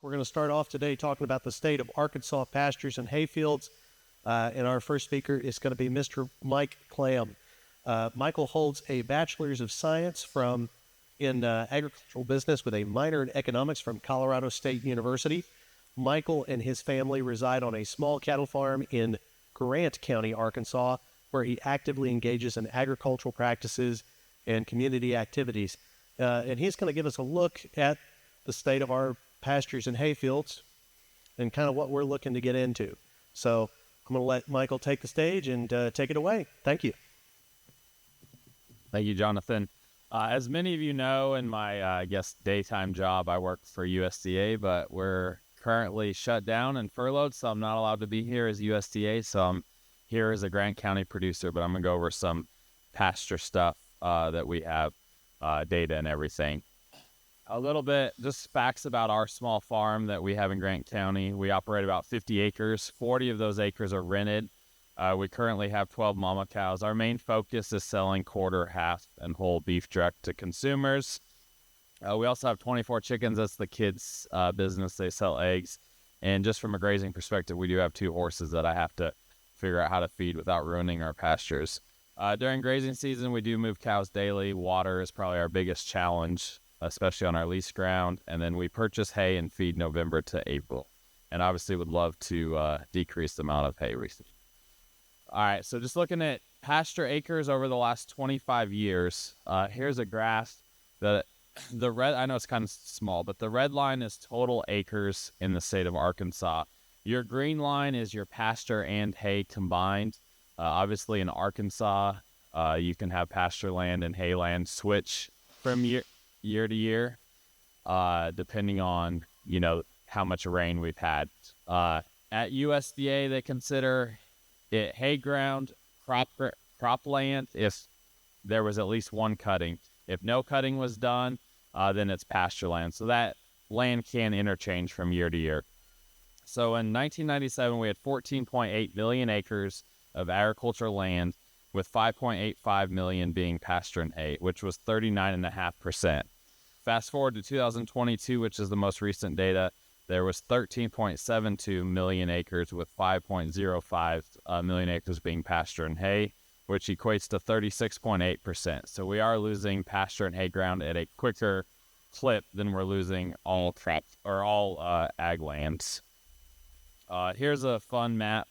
We're going to start off today talking about the state of Arkansas pastures and hayfields. And our first speaker is going to be Mr. Mike Clam. Michael holds a Bachelor's of Science in agricultural business with a minor in economics from Colorado State University. Michael and his family reside on a small cattle farm in Grant County, Arkansas, where he actively engages in agricultural practices and community activities. And he's going to give us a look at the state of our pastures and hayfields and kind of what we're looking to get into. So I'm going to let Michael take the stage and take it away. Thank you. Thank you, Jonathan. As many of you know, in my, daytime job, I work for USDA, but we're currently shut down and furloughed, so I'm not allowed to be here as USDA. So I'm here as a Grant County producer, but I'm going to go over some pasture stuff that we have, data and everything. A little bit, just facts about our small farm that we have in Grant County. We operate about 50 acres. 40 of those acres are rented. We currently have 12 mama cows. Our main focus is selling quarter, half, and whole beef direct to consumers. We also have 24 chickens. That's the kids' business. They sell eggs. And just from a grazing perspective, we do have 2 horses that I have to figure out how to feed without ruining our pastures. During grazing season, we do move cows daily. Water is probably our biggest challenge, especially on our lease ground. And then we purchase hay and feed November to April. And obviously would love to decrease the amount of hay we feed. All right, so just looking at pasture acres over the last 25 years, here's a graph. The red, I know it's kind of small, but the red line is total acres in the state of Arkansas. Your green line is your pasture and hay combined. Obviously in Arkansas, you can have pasture land and hay land switch from year to year, depending on, how much rain we've had. At USDA, they consider it hay ground, crop land if there was at least one cutting. If no cutting was done, then it's pasture land. So that land can interchange from year to year. So in 1997, we had 14.8 million acres of agricultural land, with 5.85 million being pasture and hay, which was 39.5%. Fast forward to 2022, which is the most recent data, there was 13.72 million acres, with 5.05 million acres being pasture and hay, which equates to 36.8%. So we are losing pasture and hay ground at a quicker clip than we're losing all crops or all ag lands. Here's a fun map.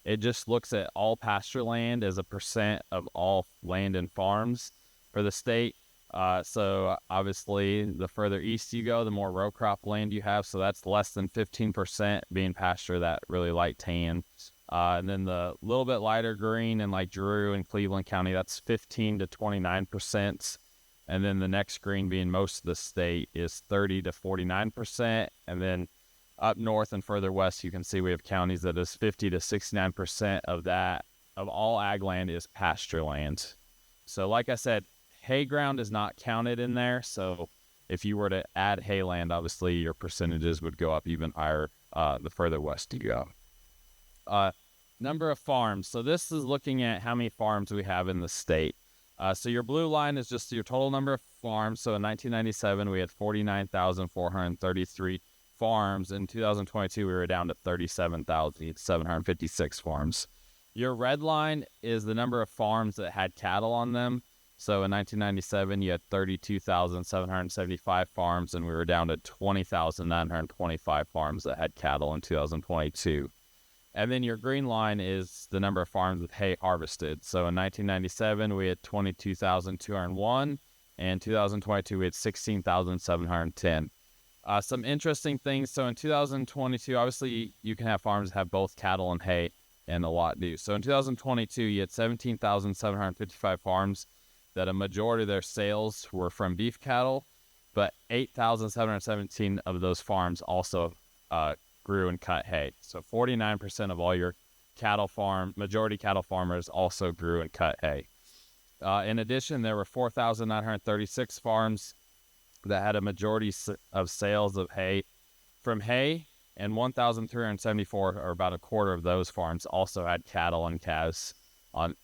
It just looks at all pasture land as a percent of all land and farms for the state. So obviously the further east you go, the more row crop land you have. So that's less than 15% being pasture, that really light tan. And then the little bit lighter green in like Drew and Cleveland County, that's 15 to 29%. And then the next green, being most of the state, is 30 to 49%. And then up north and further west, you can see we have counties that is 50 to 69% of all ag land is pasture land. So like I said, hay ground is not counted in there. So if you were to add hay land, obviously your percentages would go up even higher the further west you go. Number of farms. So this is looking at how many farms we have in the state. So your blue line is just your total number of farms. So in 1997, we had 49,433 farms. In 2022, we were down to 37,756 farms. Your red line is the number of farms that had cattle on them. So in 1997, you had 32,775 farms, and we were down to 20,925 farms that had cattle in 2022. And then your green line is the number of farms with hay harvested. So in 1997, we had 22,201, and 2022, we had 16,710. Some interesting things. So in 2022, obviously, you can have farms that have both cattle and hay, and a lot do. So in 2022, you had 17,755 farms that a majority of their sales were from beef cattle, but 8,717 of those farms also grew and cut hay. So 49% of all your majority cattle farmers also grew and cut hay. In addition, there were 4,936 farms that had a majority of sales of hay from hay, and 1,374, or about a quarter of those farms, also had cattle and calves on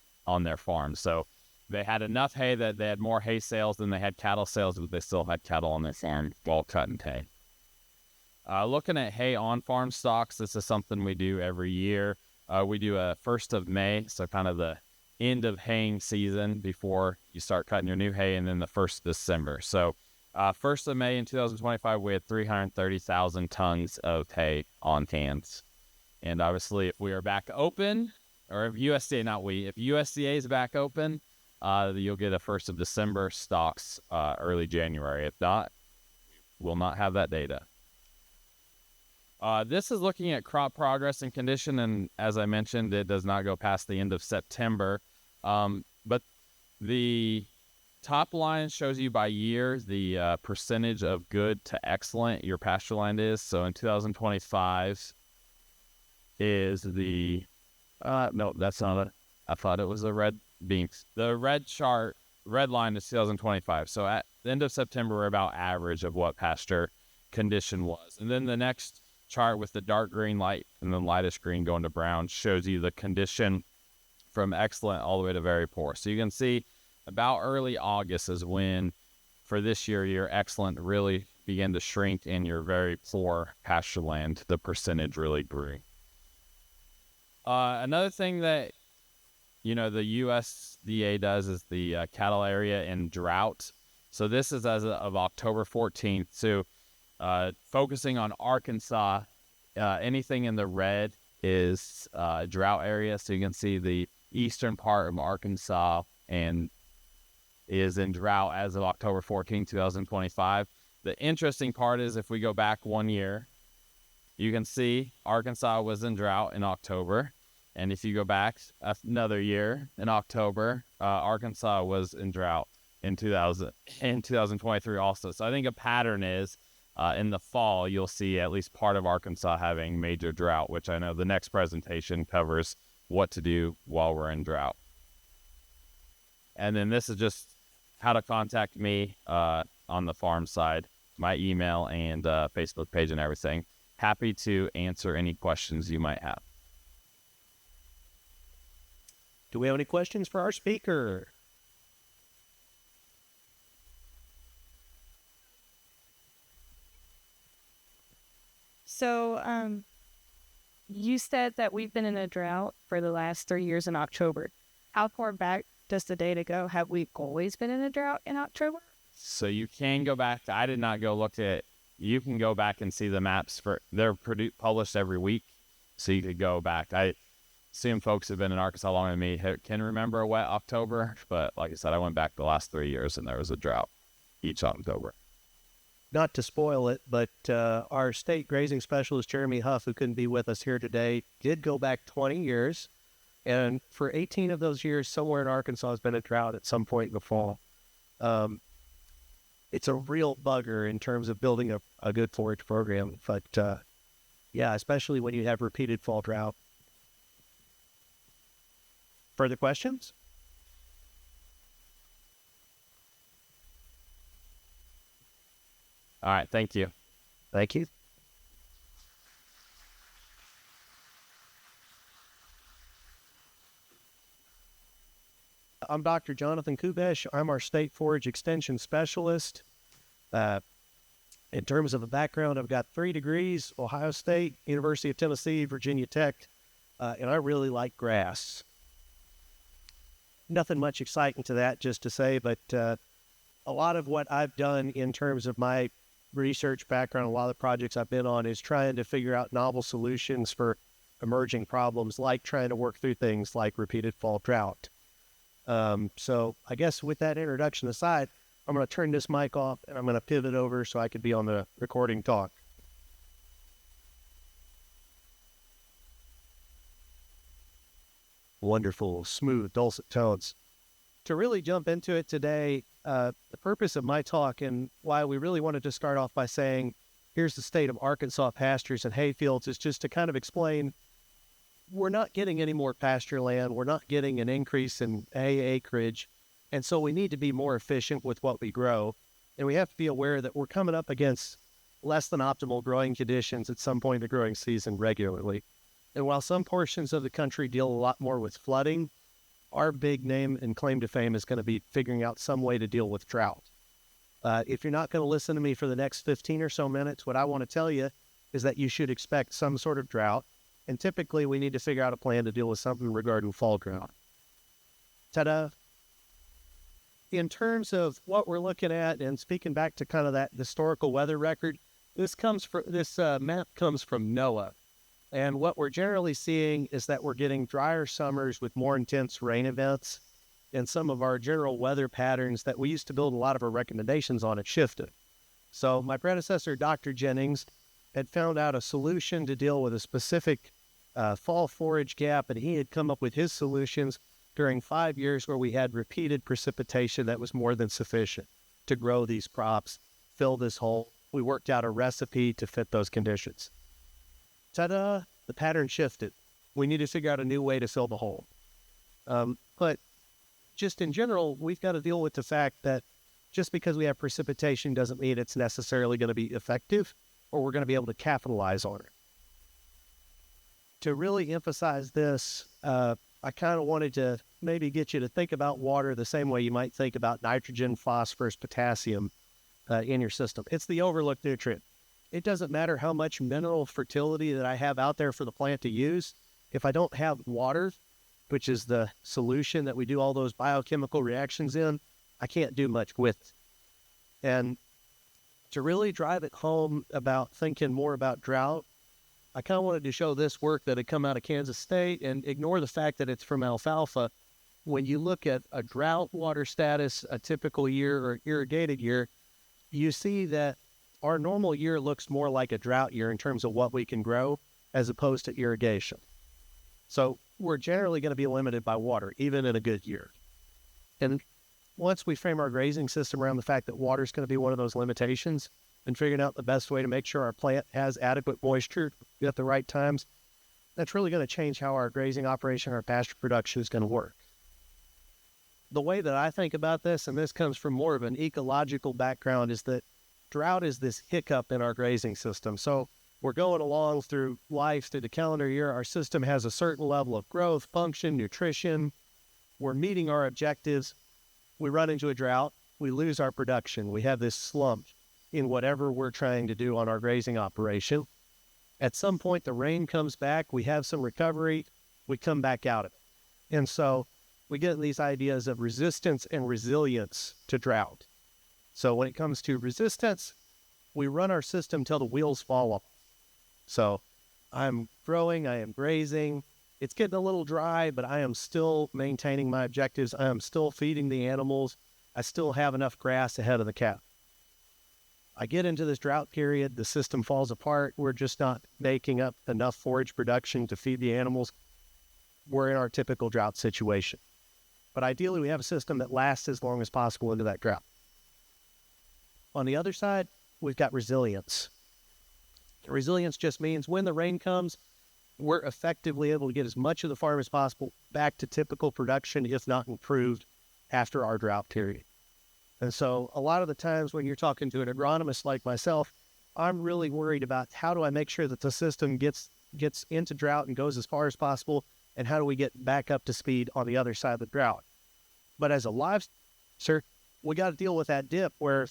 their farms. So they had enough hay that they had more hay sales than they had cattle sales, but they still had cattle on their farm while cutting hay. Looking at hay on-farm stocks, this is something we do every year. We do a 1st of May, so kind of the end of haying season before you start cutting your new hay, and then the 1st of December. So 1st of May in 2025, we had 330,000 tons of hay on hand. And obviously, if we are back open, or if USDA, not we, if USDA is back open, you'll get a 1st of December stocks early January. If not, we'll not have that data. This is looking at crop progress and condition, and as I mentioned, it does not go past the end of September. But the top line shows you by year the percentage of good to excellent your pasture land is. So in 2025 is the no, that's not it. I thought it was the red beans. The red line is 2025. So at the end of September, we're about average of what pasture condition was. And then the next chart with the dark green light and then lightest green going to brown shows you the condition from excellent all the way to very poor. So you can see about early August is when, for this year, your excellent really began to shrink and your very poor pasture land, the percentage really grew. Another thing that, the USDA does is the cattle area in drought. So this is as of October 14th. So focusing on Arkansas, anything in the red is drought area. So you can see the eastern part of Arkansas and is in drought as of October 14, 2025. The interesting part is if we go back 1 year, you can see Arkansas was in drought in October. And if you go back another year in October, Arkansas was in drought in 2023 also. So I think a pattern is in the fall, you'll see at least part of Arkansas having major drought, which I know the next presentation covers what to do while we're in drought. And then this is just how to contact me on the farm side, my email and Facebook page and everything. Happy to answer any questions you might have. Do we have any questions for our speaker? So, you said that we've been in a drought for the last 3 years in October. How far back does the data go? Have we always been in a drought in October? So you can go back. I did not go look at. You can go back and see the maps they're published every week, so you could go back. I assume folks have been in Arkansas longer than me can remember a wet October, but like I said, I went back the last 3 years and there was a drought each October. Not to spoil it, but our state grazing specialist, Jeremy Huff, who couldn't be with us here today, did go back 20 years. And for 18 of those years, somewhere in Arkansas has been a drought at some point in the fall. It's a real bugger in terms of building a good forage program. But yeah, especially when you have repeated fall drought. Further questions? All right. Thank you. Thank you. I'm Dr. Jonathan Kubesh. I'm our state forage extension specialist. In terms of a background, I've got 3 degrees, Ohio State, University of Tennessee, Virginia Tech, and I really like grass. Nothing much exciting to that just to say, but a lot of what I've done in terms of my research background, a lot of the projects I've been on is trying to figure out novel solutions for emerging problems, like trying to work through things like repeated fall drought. So I guess with that introduction aside, I'm going to turn this mic off and I'm going to pivot over so I could be on the recording talk. Wonderful, smooth, dulcet tones. To really jump into it today, the purpose of my talk and why we really wanted to start off by saying, here's the state of Arkansas pastures and hayfields, is just to kind of explain we're not getting any more pasture land. We're not getting an increase in hay acreage. And so we need to be more efficient with what we grow. And we have to be aware that we're coming up against less than optimal growing conditions at some point in the growing season regularly. And while some portions of the country deal a lot more with flooding, our big name and claim to fame is going to be figuring out some way to deal with drought. If you're not going to listen to me for the next 15 or so minutes, what I want to tell you is that you should expect some sort of drought, and typically we need to figure out a plan to deal with something regarding fall drought. Ta-da! In terms of what we're looking at, and speaking back to kind of that historical weather record, this map comes from NOAA. And what we're generally seeing is that we're getting drier summers with more intense rain events, and some of our general weather patterns that we used to build a lot of our recommendations on had shifted. So my predecessor, Dr. Jennings, had found out a solution to deal with a specific fall forage gap, and he had come up with his solutions during 5 years where we had repeated precipitation that was more than sufficient to grow these crops, fill this hole. We worked out a recipe to fit those conditions. Ta-da! The pattern shifted. We need to figure out a new way to fill the hole. But just in general, we've got to deal with the fact that just because we have precipitation doesn't mean it's necessarily going to be effective or we're going to be able to capitalize on it. To really emphasize this, I kind of wanted to maybe get you to think about water the same way you might think about nitrogen, phosphorus, potassium in your system. It's the overlooked nutrient. It doesn't matter how much mineral fertility that I have out there for the plant to use. If I don't have water, which is the solution that we do all those biochemical reactions in, I can't do much with it. And to really drive it home about thinking more about drought, I kind of wanted to show this work that had come out of Kansas State and ignore the fact that it's from alfalfa. When you look at a drought water status, a typical year or irrigated year, you see that our normal year looks more like a drought year in terms of what we can grow as opposed to irrigation. So we're generally going to be limited by water, even in a good year. And once we frame our grazing system around the fact that water is going to be one of those limitations and figuring out the best way to make sure our plant has adequate moisture at the right times, that's really going to change how our grazing operation, our pasture production is going to work. The way that I think about this, and this comes from more of an ecological background, is that drought is this hiccup in our grazing system. So we're going along through life, through the calendar year. Our system has a certain level of growth, function, nutrition. We're meeting our objectives. We run into a drought. We lose our production. We have this slump in whatever we're trying to do on our grazing operation. At some point, the rain comes back. We have some recovery. We come back out of it. And so we get these ideas of resistance and resilience to drought. So when it comes to resistance, we run our system till the wheels fall off. So I'm growing, I am grazing. It's getting a little dry, but I am still maintaining my objectives. I am still feeding the animals. I still have enough grass ahead of the cow. I get into this drought period, the system falls apart. We're just not making up enough forage production to feed the animals. We're in our typical drought situation. But ideally, we have a system that lasts as long as possible into that drought. On the other side, we've got resilience. Resilience just means when the rain comes, we're effectively able to get as much of the farm as possible back to typical production, if not improved, after our drought period. And so a lot of the times when you're talking to an agronomist like myself, I'm really worried about how do I make sure that the system gets into drought and goes as far as possible, and how do we get back up to speed on the other side of the drought. But as a livestock, we got to deal with that dip where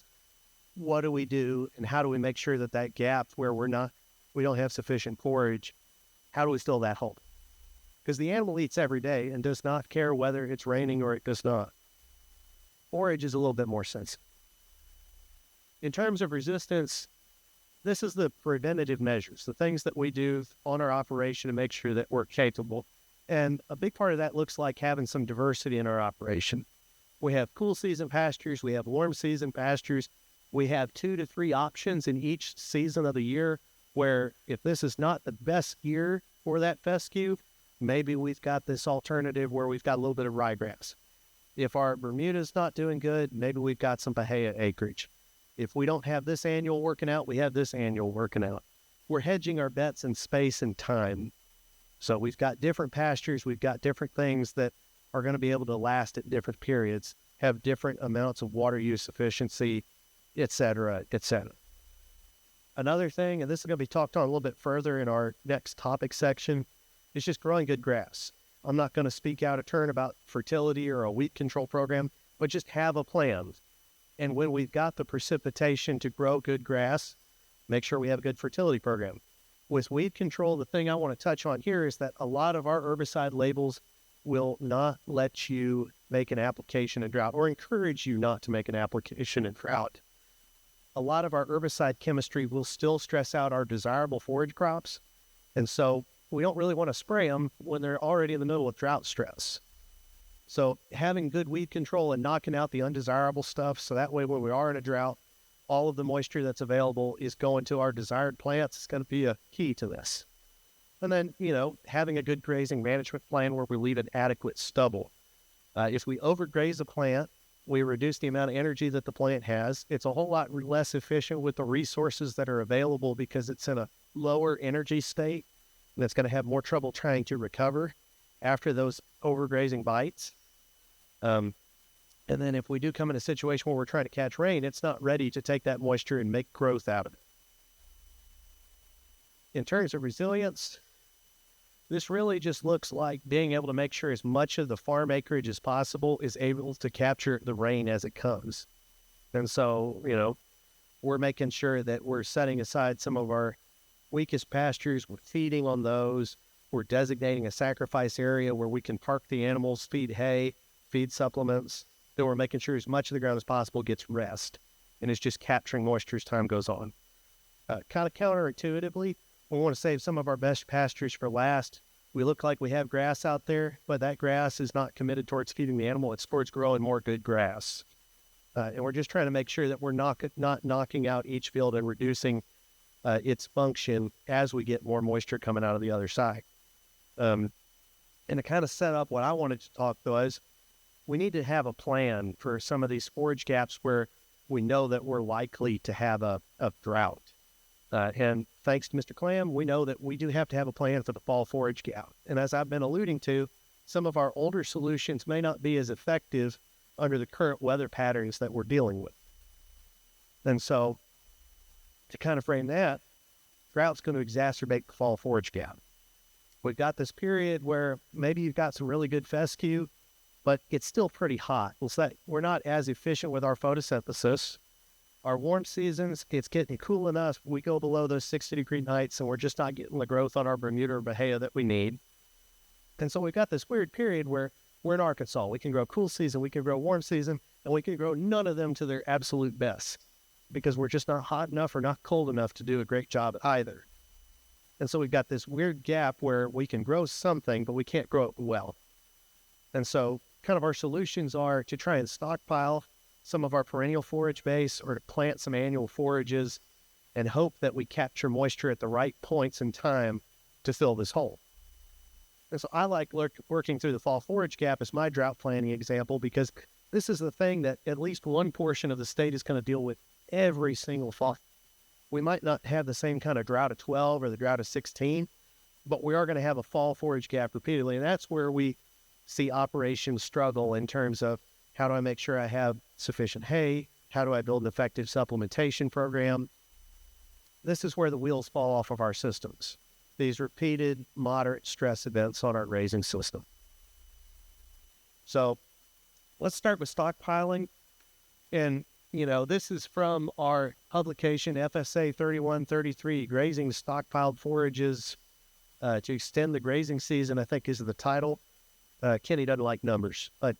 what do we do and how do we make sure that that gap where we don't have sufficient forage, how do we fill that hole? Because the animal eats every day and does not care whether it's raining or it does not. Forage is a little bit more sensitive. In terms of resistance, this is the preventative measures, the things that we do on our operation to make sure that we're capable. And a big part of that looks like having some diversity in our operation. We have cool season pastures, we have warm season pastures. We have 2 to 3 options in each season of the year where if this is not the best year for that fescue, maybe we've got this alternative where we've got a little bit of ryegrass. If our Bermuda's not doing good, maybe we've got some Bahia acreage. If we don't have this annual working out, we have this annual working out. We're hedging our bets in space and time. So we've got different pastures, we've got different things that are going to be able to last at different periods, have different amounts of water use efficiency, et cetera, et cetera. Another thing, and this is going to be talked on a little bit further in our next topic section, is just growing good grass. I'm not going to speak out of turn about fertility or a weed control program, but just have a plan. And when we've got the precipitation to grow good grass, make sure we have a good fertility program. With weed control, the thing I want to touch on here is that a lot of our herbicide labels will not let you make an application in drought or encourage you not to make an application in drought. A lot of our herbicide chemistry will still stress out our desirable forage crops. And so we don't really want to spray them when they're already in the middle of drought stress. So having good weed control and knocking out the undesirable stuff, so that way when we are in a drought, all of the moisture that's available is going to our desired plants. It's going to be a key to this. And then, having a good grazing management plan where we leave an adequate stubble. If we overgraze a plant, we reduce the amount of energy that the plant has. It's a whole lot less efficient with the resources that are available because it's in a lower energy state and it's going to have more trouble trying to recover after those overgrazing bites. And then if we do come in a situation where we're trying to catch rain, it's not ready to take that moisture and make growth out of it. In terms of resilience, this really just looks like being able to make sure as much of the farm acreage as possible is able to capture the rain as it comes. And so, we're making sure that we're setting aside some of our weakest pastures. We're feeding on those. We're designating a sacrifice area where we can park the animals, feed hay, feed supplements. Then we're making sure as much of the ground as possible gets rest and is just capturing moisture as time goes on. Kind of counterintuitively, we want to save some of our best pastures for last. We look like we have grass out there, but that grass is not committed towards feeding the animal. It's towards growing more good grass. And we're just trying to make sure that we're not knocking out each field and reducing its function as we get more moisture coming out of the other side. And to kind of set up what I wanted to talk though is we need to have a plan for some of these forage gaps where we know that we're likely to have a drought. And thanks to Mr. Clam, we know that we do have to have a plan for the fall forage gap. And as I've been alluding to, some of our older solutions may not be as effective under the current weather patterns that we're dealing with. And so to kind of frame that, drought's going to exacerbate the fall forage gap. We've got this period where maybe you've got some really good fescue, but it's still pretty hot. We're not as efficient with our photosynthesis. Our warm seasons, it's getting cool enough. We go below those 60-degree nights, and we're just not getting the growth on our Bermuda or Bahia that we need. And so we've got this weird period where we're in Arkansas. We can grow cool season, we can grow warm season, and we can grow none of them to their absolute best because we're just not hot enough or not cold enough to do a great job at either. And so we've got this weird gap where we can grow something, but we can't grow it well. And so kind of our solutions are to try and stockpile some of our perennial forage base or to plant some annual forages and hope that we capture moisture at the right points in time to fill this hole. And so I like working through the fall forage gap as my drought planning example because this is the thing that at least one portion of the state is going to deal with every single fall. We might not have the same kind of drought of 12 or the drought of 16, but we are going to have a fall forage gap repeatedly. And that's where we see operations struggle in terms of how do I make sure I have sufficient hay? How do I build an effective supplementation program? This is where the wheels fall off of our systems. These repeated moderate stress events on our grazing system. So let's start with stockpiling. And, this is from our publication, FSA 3133, Grazing Stockpiled Forages to Extend the Grazing Season, I think is the title. Kenny doesn't like numbers, but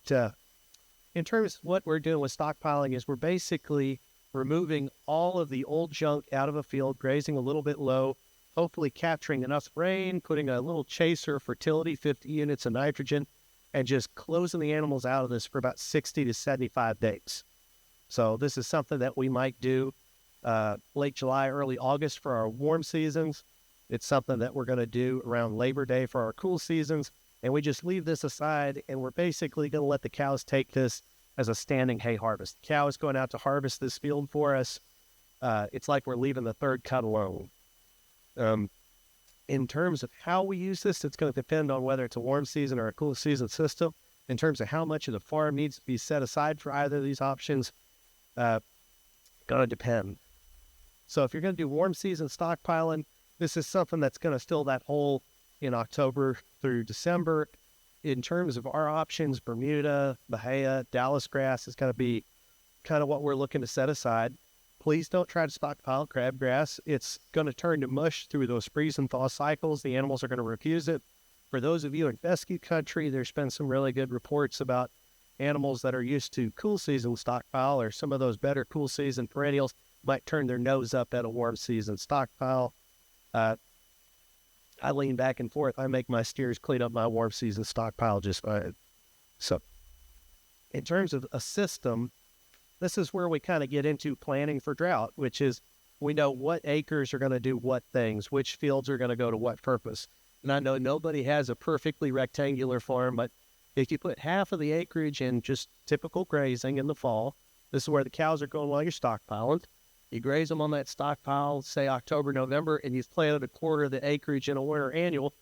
in terms of what we're doing with stockpiling is we're basically removing all of the old junk out of a field, grazing a little bit low, hopefully capturing enough rain, putting a little chaser fertility, 50 units of nitrogen, and just closing the animals out of this for about 60 to 75 days. So this is something that we might do late July, early August for our warm seasons. It's something that we're going to do around Labor Day for our cool seasons. And we just leave this aside, and we're basically going to let the cows take this as a standing hay harvest. The cow is going out to harvest this field for us. It's like we're leaving the third cut alone. In terms of how we use this, it's going to depend on whether it's a warm season or a cool season system. In terms of how much of the farm needs to be set aside for either of these options, going to depend. So if you're going to do warm season stockpiling, this is something that's going to fill that hole in October through December. In terms of our options, Bermuda, Bahia, Dallas grass is going to be kind of what we're looking to set aside. Please don't try to stockpile crabgrass. It's going to turn to mush through those freeze and thaw cycles. The animals are going to refuse it. For those of you in fescue country, there's been some really good reports about animals that are used to cool season stockpile, or some of those better cool season perennials might turn their nose up at a warm season stockpile. I lean back and forth. I make my steers clean up my warm season stockpile just fine. So in terms of a system, this is where we kind of get into planning for drought, which is we know what acres are going to do what things, which fields are going to go to what purpose. And I know nobody has a perfectly rectangular farm, but if you put half of the acreage in just typical grazing in the fall, this is where the cows are going while you're stockpiling. You graze them on that stockpile, say October, November, and you've planted a quarter of the acreage in a winter annual.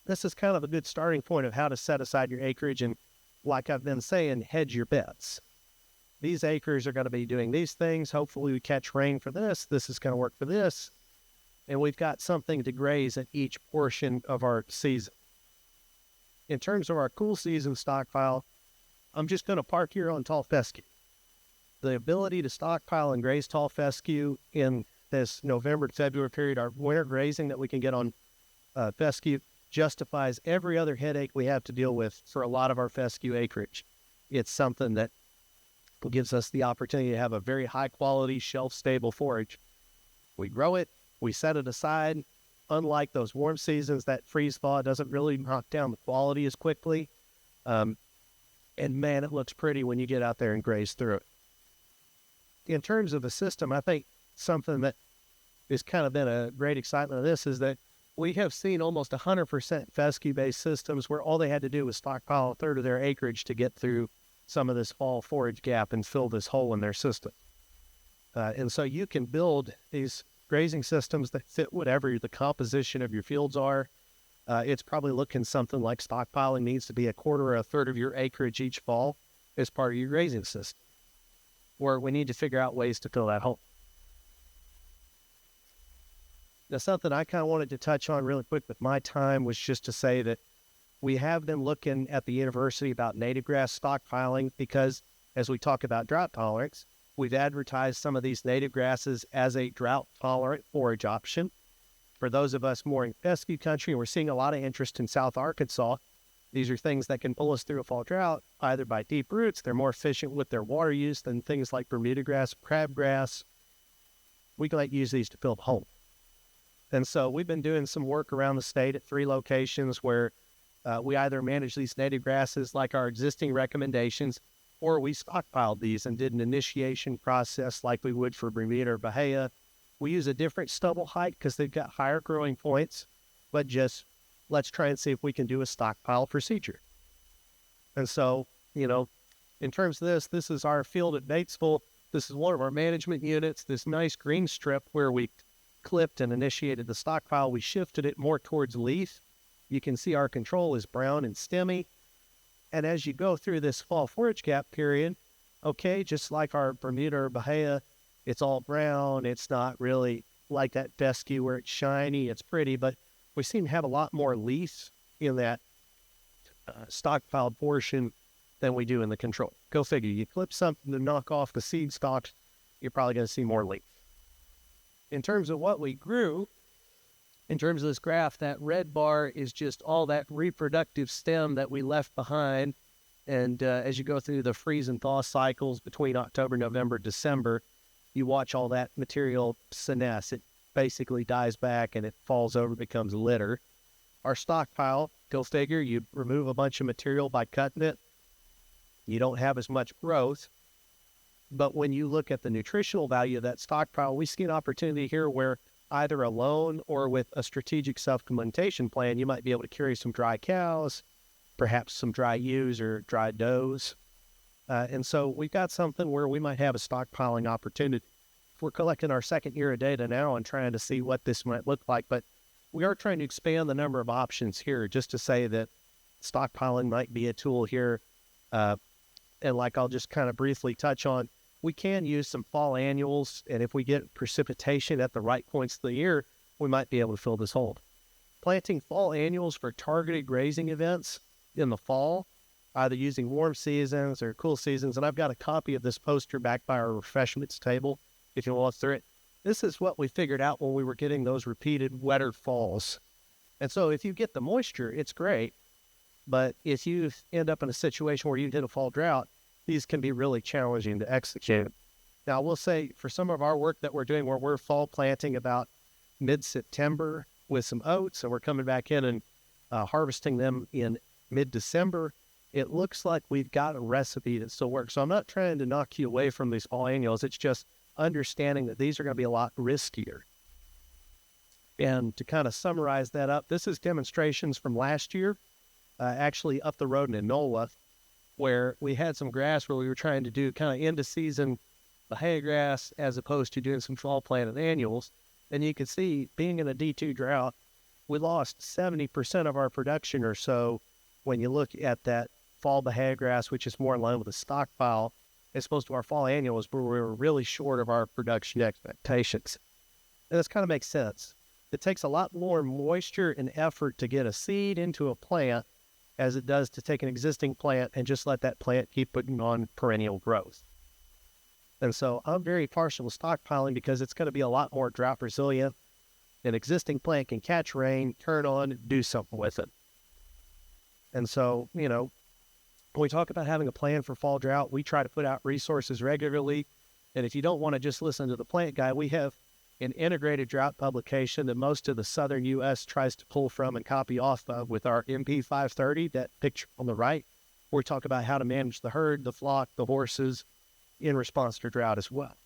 This is kind of a good starting point of how to set aside your acreage and, like I've been saying, hedge your bets. These acres are going to be doing these things. Hopefully we catch rain for this. This is going to work for this. And we've got something to graze at each portion of our season. In terms of our cool season stockpile, I'm just going to park here on tall fescue. The ability to stockpile and graze tall fescue in this November to February period, our winter grazing that we can get on fescue, justifies every other headache we have to deal with for a lot of our fescue acreage. It's something that gives us the opportunity to have a very high quality, shelf stable forage. We grow it, we set it aside. Unlike those warm seasons, that freeze thaw doesn't really knock down the quality as quickly. And man, it looks pretty when you get out there and graze through it. In terms of the system, I think something that has kind of been a great excitement of this is that we have seen almost 100% fescue-based systems where all they had to do was stockpile a third of their acreage to get through some of this fall forage gap and fill this hole in their system. And so you can build these grazing systems that fit whatever the composition of your fields are. It's probably looking something like stockpiling needs to be a quarter or a third of your acreage each fall as part of your grazing system. Or we need to figure out ways to fill that hole. Now, something I kind of wanted to touch on really quick with my time was just to say that we have been looking at the university about native grass stockpiling because as we talk about drought tolerance, we've advertised some of these native grasses as a drought-tolerant forage option. For those of us more in fescue country, we're seeing a lot of interest in South Arkansas. These are things that can pull us through a fall drought, either by deep roots. They're more efficient with their water use than things like Bermuda grass, crabgrass. We can use these to fill the hole. And so we've been doing some work around the state at 3 locations where we either manage these native grasses like our existing recommendations, or we stockpiled these and did an initiation process like we would for Bermuda or Bahia. We use a different stubble height because they've got higher growing points, but just let's try and see if we can do a stockpile procedure. And so, in terms of this is our field at Batesville. This is one of our management units, this nice green strip where we clipped and initiated the stockpile. We shifted it more towards leaf. You can see our control is brown and stemmy. And as you go through this fall forage gap period, okay, just like our Bermuda or Bahia, it's all brown. It's not really like that fescue where it's shiny, it's pretty, but we seem to have a lot more leaf in that stockpiled portion than we do in the control. Go figure. You clip something to knock off the seed stalks, you're probably going to see more leaf. In terms of what we grew, in terms of this graph, that red bar is just all that reproductive stem that we left behind. And as you go through the freeze and thaw cycles between October, November, December, you watch all that material senesce. It basically dies back and it falls over, becomes litter. Our stockpile, go figure, you remove a bunch of material by cutting it. You don't have as much growth. But when you look at the nutritional value of that stockpile, we see an opportunity here where either alone or with a strategic supplementation plan, you might be able to carry some dry cows, perhaps some dry ewes or dry does. And so we've got something where we might have a stockpiling opportunity. We're collecting our second year of data now and trying to see what this might look like, but we are trying to expand the number of options here just to say that stockpiling might be a tool here. And like I'll just kind of briefly touch on, we can use some fall annuals, and if we get precipitation at the right points of the year, we might be able to fill this hole. Planting fall annuals for targeted grazing events in the fall, either using warm seasons or cool seasons, and I've got a copy of this poster back by our refreshments table. if you walk through it. This is what we figured out when we were getting those repeated wetter falls. And so if you get the moisture, it's great. But if you end up in a situation where you hit a fall drought, these can be really challenging to execute. Now, I will say for some of our work that we're doing where we're fall planting about mid-September with some oats, and we're coming back in and harvesting them in mid-December, it looks like we've got a recipe that still works. So I'm not trying to knock you away from these fall annuals. It's just understanding that these are going to be a lot riskier. And to kind of summarize that up, this is demonstrations from last year, actually up the road in Enola, where we had some grass where we were trying to do kind of end-of-season Bahia grass as opposed to doing some fall planted annuals. And you can see, being in a D2 drought, we lost 70% of our production or so when you look at that fall Bahia grass, which is more in line with the stockpile, as opposed to our fall annuals where we were really short of our production expectations. And this kind of makes sense. It takes a lot more moisture and effort to get a seed into a plant as it does to take an existing plant and just let that plant keep putting on perennial growth. And so I'm very partial to stockpiling because it's going to be a lot more drought resilient. An existing plant can catch rain, turn on, do something with it. And so, you know, when we talk about having a plan for fall drought, we try to put out resources regularly. And if you don't want to just listen to the plant guy, we have an integrated drought publication that most of the southern U.S. tries to pull from and copy off of with our MP 530, that picture on the right, where we talk about how to manage the herd, the flock, the horses in response to drought as well.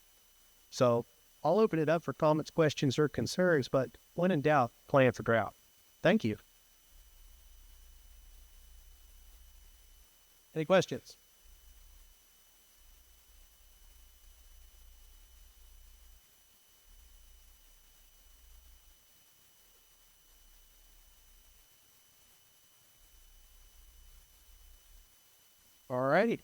So I'll open it up for comments, questions, or concerns, but when in doubt, plan for drought. Thank you. Any questions? All righty.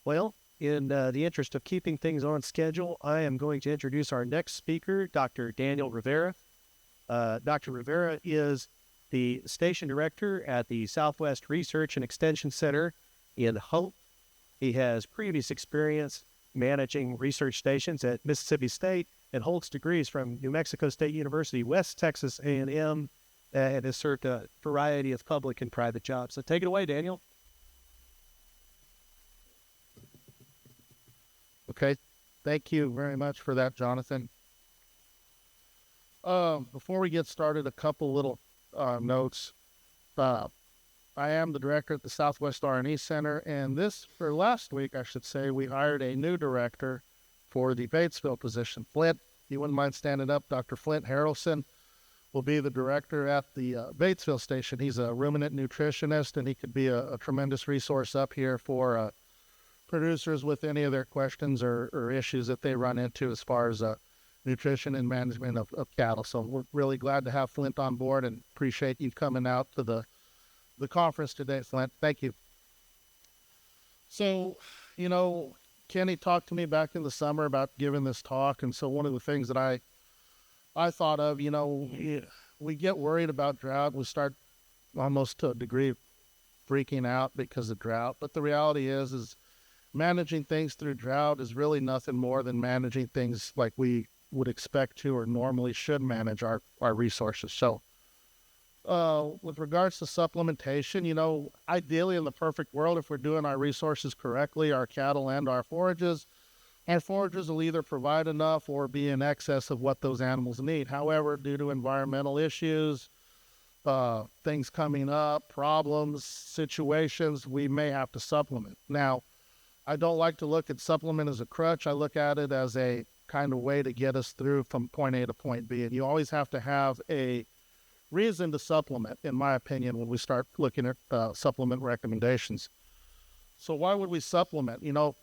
Well, in the interest of keeping things on schedule, I am going to introduce our next speaker, Dr. Daniel Rivera. Dr. Rivera is the station director at the Southwest Research and Extension Center in Hope. He has previous experience managing research stations at Mississippi State and holds degrees from New Mexico State University, West Texas A&M, and has served a variety of public and private jobs. So take it away, Daniel. Okay, thank you very much for that, Jonathan. Before we get started, a couple little notes. I am the director at the Southwest R&E Center, and for last week, I should say, we hired a new director for the Batesville position. Flint, you wouldn't mind standing up? Dr. Flint Harrelson will be the director at the Batesville station. He's a ruminant nutritionist, and he could be a tremendous resource up here for producers with any of their questions or issues that they run into as far as nutrition and management of cattle. So we're really glad to have Flint on board and appreciate you coming out to the conference today, Flint. Thank you. So, you know, Kenny talked to me back in the summer about giving this talk. And so one of the things that I thought of, you know, we get worried about drought. We start almost to a degree of freaking out because of drought. But the reality is managing things through drought is really nothing more than managing things like we would expect to or normally should manage our resources. So with regards to supplementation, you know, ideally in the perfect world, if we're doing our resources correctly, our cattle and our forages will either provide enough or be in excess of what those animals need. However, due to environmental issues, things coming up, problems, situations, we may have to supplement. Now, I don't like to look at supplement as a crutch. I look at it as a kind of way to get us through from point A to point B. And you always have to have a reason to supplement, in my opinion, when we start looking at supplement recommendations. So why would we supplement? You know,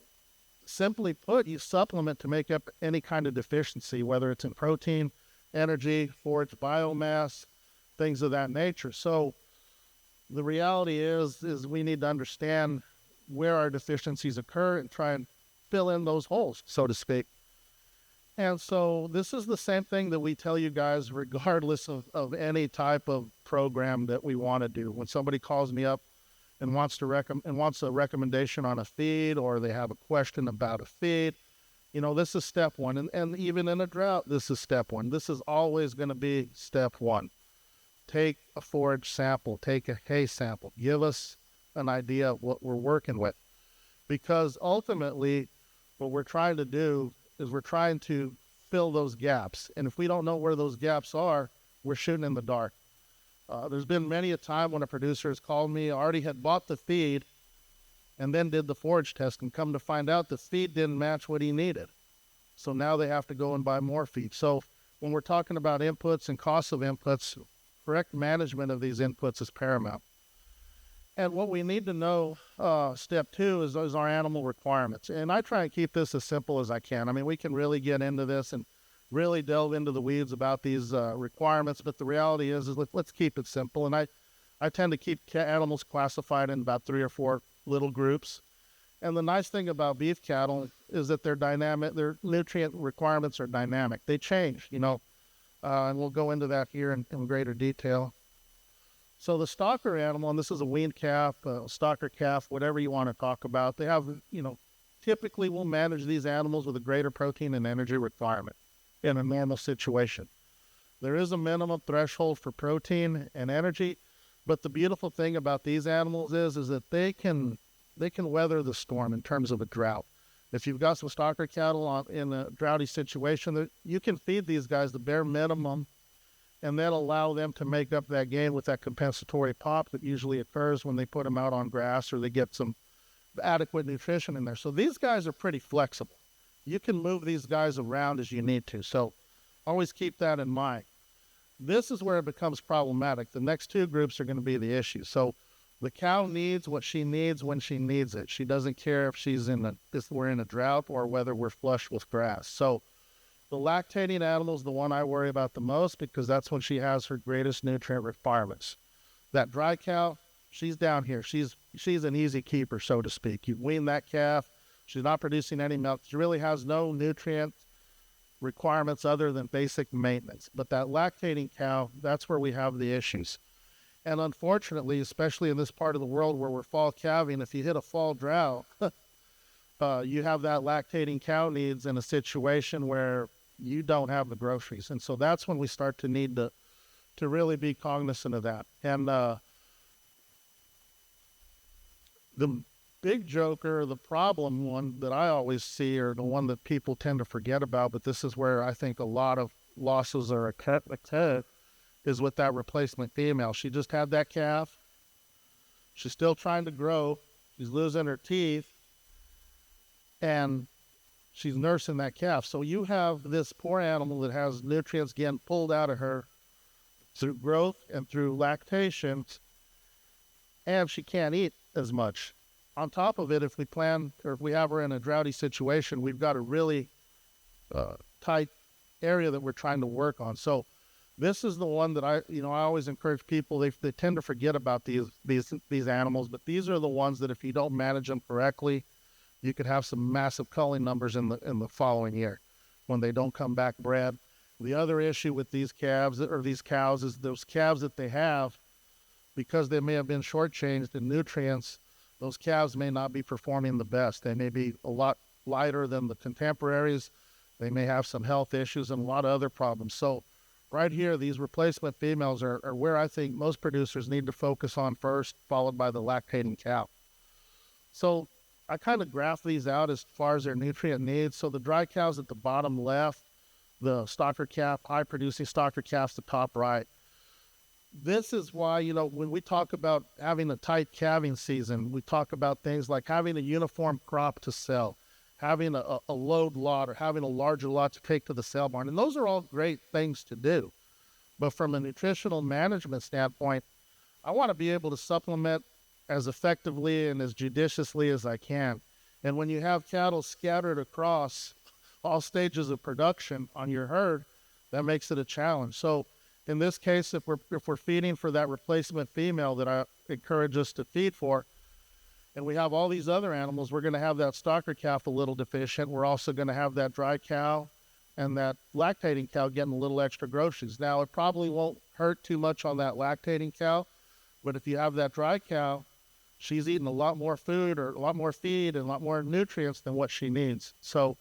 simply put, you supplement to make up any kind of deficiency, whether it's in protein, energy, forage biomass, things of that nature. So the reality is we need to understand where our deficiencies occur and try and fill in those holes, so to speak. And so this is the same thing that we tell you guys regardless of any type of program that we want to do. When somebody calls me up and wants a recommendation on a feed, or they have a question about a feed, This is step one. And even in a drought, this is step one. This is always going to be step one. Take a forage sample, take a hay sample, give us an idea of what we're working with. Because ultimately, what we're trying to do is we're trying to fill those gaps. And if we don't know where those gaps are, we're shooting in the dark. There's been many a time when a producer has called me, already had bought the feed, and then did the forage test, and come to find out the feed didn't match what he needed. So now they have to go and buy more feed. So when we're talking about inputs and costs of inputs, correct management of these inputs is paramount. And what we need to know, step two, is our animal requirements. And I try and keep this as simple as I can. I mean, we can really get into this and really delve into the weeds about these requirements, but the reality is let's keep it simple. And I tend to keep animals classified in about 3 or 4 little groups. And the nice thing about beef cattle is that they're dynamic. Their nutrient requirements are dynamic. They change, and we'll go into that here in greater detail. So the stocker animal, and this is a weaned calf, stocker calf, whatever you want to talk about, they have, typically we'll manage these animals with a greater protein and energy requirement in a normal situation. There is a minimum threshold for protein and energy, but the beautiful thing about these animals is that they can weather the storm in terms of a drought. If you've got some stocker cattle in a droughty situation, you can feed these guys the bare minimum, and then allow them to make up that gain with that compensatory pop that usually occurs when they put them out on grass or they get some adequate nutrition in there. So these guys are pretty flexible. You can move these guys around as you need to. So always keep that in mind. This is where it becomes problematic. The next 2 groups are going to be the issue. So the cow needs what she needs when she needs it. She doesn't care if we're in a drought or whether we're flush with grass. So the lactating animal is the one I worry about the most because that's when she has her greatest nutrient requirements. That dry cow, she's down here. She's an easy keeper, so to speak. You wean that calf. She's not producing any milk. She really has no nutrient requirements other than basic maintenance. But that lactating cow, that's where we have the issues. And unfortunately, especially in this part of the world where we're fall calving, if you hit a fall drought, you have that lactating cow needs in a situation where you don't have the groceries. And so that's when we start to need to really be cognizant of that. And the big joker, the problem one that I always see, or the one that people tend to forget about, but this is where I think a lot of losses are occurred, is with that replacement female. She just had that calf. She's still trying to grow. She's losing her teeth. And she's nursing that calf. So you have this poor animal that has nutrients getting pulled out of her through growth and through lactation, and she can't eat as much. On top of it, if we have her in a droughty situation, we've got a really tight area that we're trying to work on. So this is the one that I always encourage people. They tend to forget about these animals, but these are the ones that if you don't manage them correctly, you could have some massive culling numbers in the following year when they don't come back bred. The other issue with these calves or these cows is those calves that they have, because they may have been shortchanged in nutrients, those calves may not be performing the best. They may be a lot lighter than the contemporaries. They may have some health issues and a lot of other problems. So right here, these replacement females are where I think most producers need to focus on first, followed by the lactating cow. So I kind of graph these out as far as their nutrient needs. So the dry cows at the bottom left, the stocker calf, high producing stocker calves, the top right. This is why, when we talk about having a tight calving season, we talk about things like having a uniform crop to sell, having a load lot, or having a larger lot to take to the sale barn. And those are all great things to do. But from a nutritional management standpoint, I want to be able to supplement as effectively and as judiciously as I can. And when you have cattle scattered across all stages of production on your herd, that makes it a challenge. So in this case, if we're feeding for that replacement female that I encourage us to feed for, and we have all these other animals, we're going to have that stocker calf a little deficient. We're also going to have that dry cow and that lactating cow getting a little extra groceries. Now, it probably won't hurt too much on that lactating cow, but if you have that dry cow, she's eating a lot more food or a lot more feed and a lot more nutrients than what she needs. So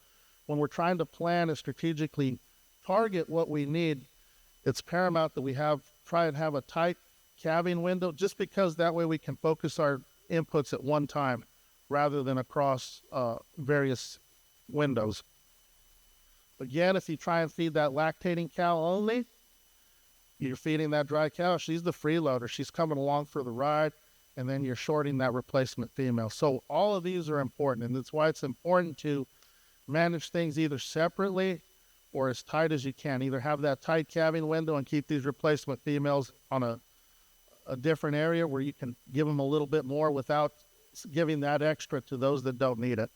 when we're trying to plan and strategically target what we need, it's paramount that we try and have a tight calving window, just because that way we can focus our inputs at one time rather than across various windows. Again, if you try and feed that lactating cow only, you're feeding that dry cow. She's the freeloader. She's coming along for the ride, and then you're shorting that replacement female. So all of these are important, and that's why it's important to manage things either separately or as tight as you can. Either have that tight calving window and keep these replacement females on a different area where you can give them a little bit more without giving that extra to those that don't need it.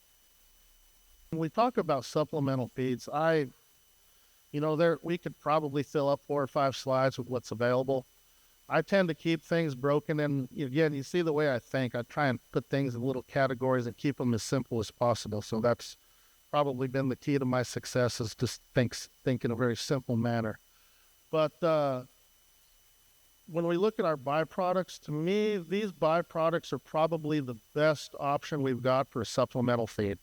When we talk about supplemental feeds, we could probably fill up 4 or 5 slides with what's available. I tend to keep things broken, and again, you see the way I think. I try and put things in little categories and keep them as simple as possible. So that's probably been the key to my success, is just think in a very simple manner. But when we look at our byproducts, to me, these byproducts are probably the best option we've got for a supplemental feed.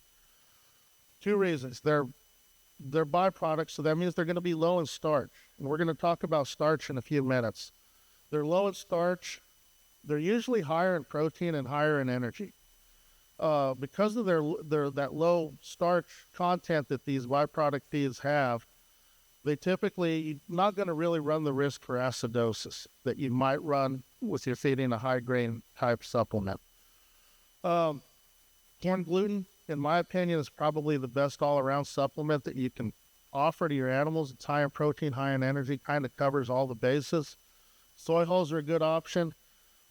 2 reasons. They're byproducts, so that means they're going to be low in starch. And we're going to talk about starch in a few minutes. They're low in starch. They're usually higher in protein and higher in energy. Because of that low starch content that these byproduct feeds have, they typically, you're not going to really run the risk for acidosis that you might run with your feeding a high grain type supplement. Corn gluten, in my opinion, is probably the best all-around supplement that you can offer to your animals. It's high in protein, high in energy, kind of covers all the bases. Soy hulls are a good option.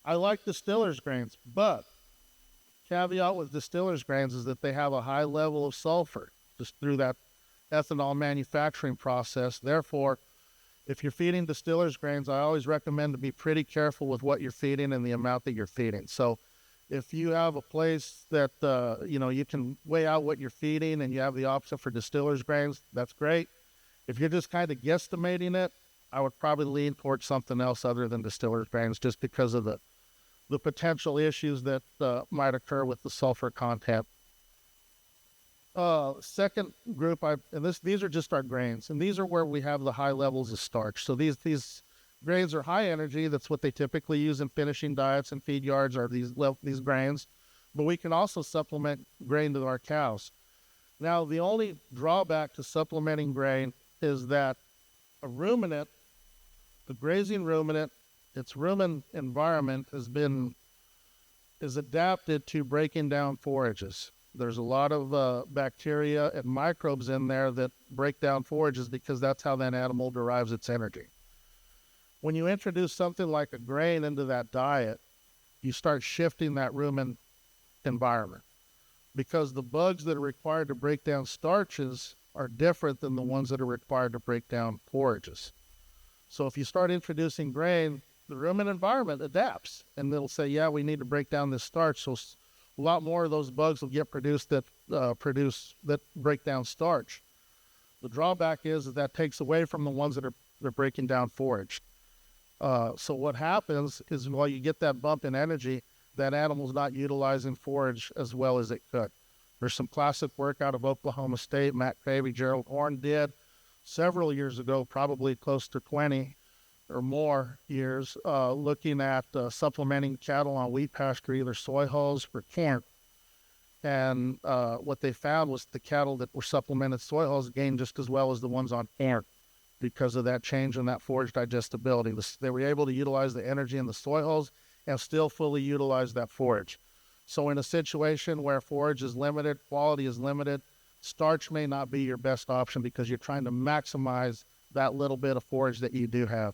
I like distillers grains, but caveat with distillers grains is that they have a high level of sulfur just through that ethanol manufacturing process. Therefore, if you're feeding distillers grains, I always recommend to be pretty careful with what you're feeding and the amount that you're feeding. So if you have a place that, you can weigh out what you're feeding and you have the option for distillers grains, that's great. If you're just kind of guesstimating it, I would probably lean towards something else other than distillers grains, just because of the potential issues that might occur with the sulfur content. Second group, these are just our grains, and these are where we have the high levels of starch. So these grains are high energy. That's what they typically use in finishing diets and feed yards, are these grains. But we can also supplement grain to our cows. Now, the only drawback to supplementing grain is that a ruminant, the grazing ruminant, its rumen environment is adapted to breaking down forages. There's a lot of bacteria and microbes in there that break down forages because that's how that animal derives its energy. When you introduce something like a grain into that diet, you start shifting that rumen environment, because the bugs that are required to break down starches are different than the ones that are required to break down forages. So if you start introducing grain, the rumen environment adapts, and it'll say, yeah, we need to break down this starch. So a lot more of those bugs will get produced that break down starch. The drawback is that takes away from the ones that are breaking down forage. So what happens is, while you get that bump in energy, that animal's not utilizing forage as well as it could. There's some classic work out of Oklahoma State, Matt Cravey, Gerald Horn did several years ago, probably close to 20 or more years, looking at supplementing cattle on wheat pasture, either soy hulls or corn. And what they found was the cattle that were supplemented soy hulls gained just as well as the ones on corn, because of that change in that forage digestibility. They were able to utilize the energy in the soy hulls and still fully utilize that forage. So in a situation where forage is limited, quality is limited, starch may not be your best option, because you're trying to maximize that little bit of forage that you do have.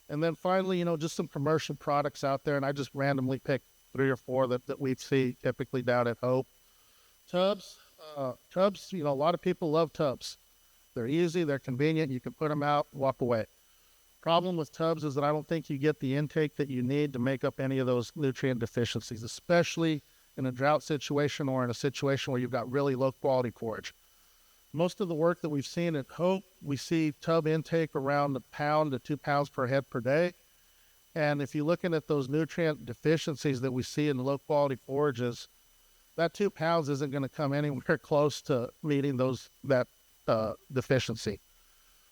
And then finally, just some commercial products out there, and I just randomly picked 3 or 4 that we see typically down at Hope. Tubs, a lot of people love tubs. They're easy, they're convenient, you can put them out, walk away. Problem with tubs is that I don't think you get the intake that you need to make up any of those nutrient deficiencies, especially in a drought situation or in a situation where you've got really low quality forage. Most of the work that we've seen at Hope, we see tub intake around 1 pound to 2 pounds per head per day. And if you're looking at those nutrient deficiencies that we see in low quality forages, that 2 pounds isn't going to come anywhere close to meeting that deficiency.